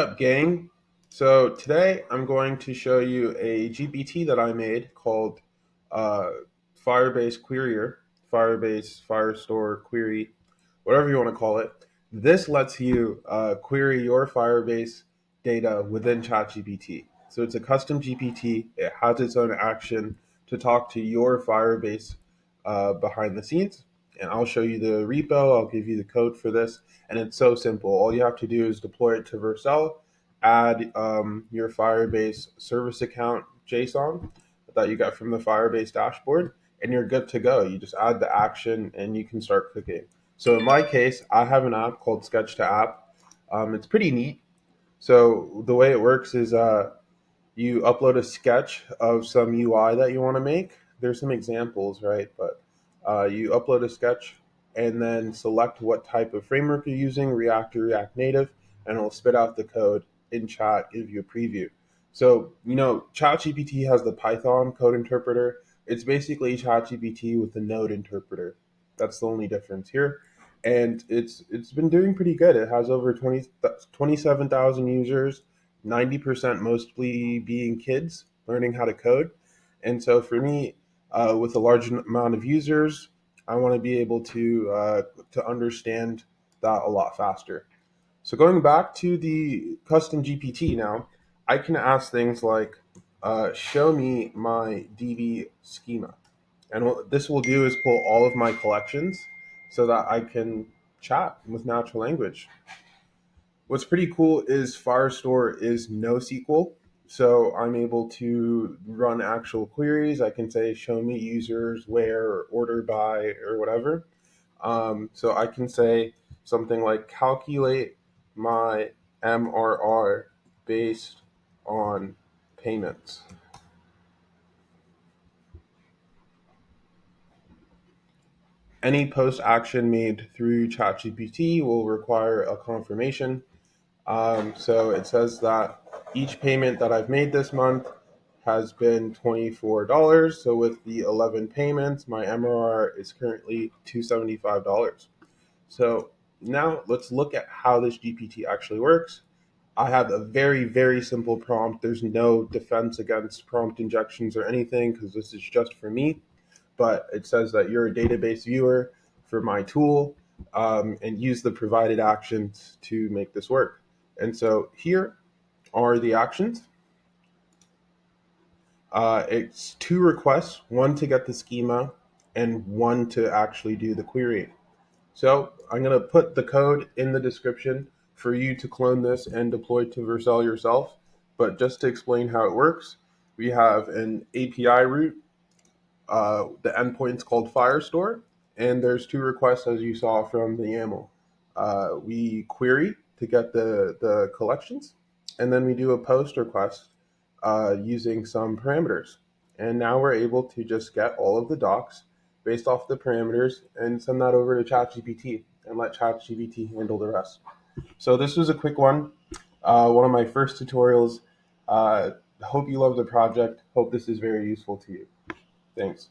Up, gang? So today I'm going to show you a GPT that I made called uh, Firebase Querier, Firebase Firestore Query, whatever you want to call it. This lets you query your Firebase data within ChatGPT. So it's a custom GPT. It has its own action to talk to your Firebase behind the scenes. And I'll show you the repo. I'll give you the code for this. And it's so simple. All you have to do is deploy it to Vercel, add your Firebase service account JSON that you got from the Firebase dashboard, and you're good to go. You just add the action and you can start cooking. So in my case, I have an app called Sketch to App. It's pretty neat. So the way it works is you upload a sketch of some UI that you want to make. There's some examples, right? But you upload a sketch and then select what type of framework you're using, React or React Native, and it'll spit out the code in chat, give you a preview. So, ChatGPT has the Python code interpreter. It's basically ChatGPT with the Node interpreter. That's the only difference here. And it's been doing pretty good. It has over 27,000 users, 90% mostly being kids learning how to code. And so for me, with a large amount of users, I want to be able to understand that a lot faster. So going back to the custom GPT now, I can ask things like, show me my DB schema. And what this will do is pull all of my collections so that I can chat with natural language. What's pretty cool is Firestore is NoSQL, so I'm able to run actual queries. I can say, show me users, where, or order by, or whatever. So I can say something like, calculate my MRR based on payments. Any post action made through ChatGPT will require a confirmation. So it says that each payment that I've made this month has been $24. So with the 11 payments, my MRR is currently $275. So now let's look at how this GPT actually works. I have a very, very simple prompt. There's no defense against prompt injections or anything because this is just for me. But it says that you're a database viewer for my tool, and use the provided actions to make this work. And so here are the actions. It's two requests, one to get the schema and one to actually do the query. So I'm going to put the code in the description for you to clone this and deploy to Vercel yourself. But just to explain how it works, we have an API route. The endpoint's called Firestore, and there's two requests as you saw from the YAML. We query to get the collections, and then we do a post request using some parameters. And now we're able to just get all of the docs based off the parameters and send that over to ChatGPT and let ChatGPT handle the rest. So this was a quick one of my first tutorials. Hope you love the project. Hope this is very useful to you. Thanks.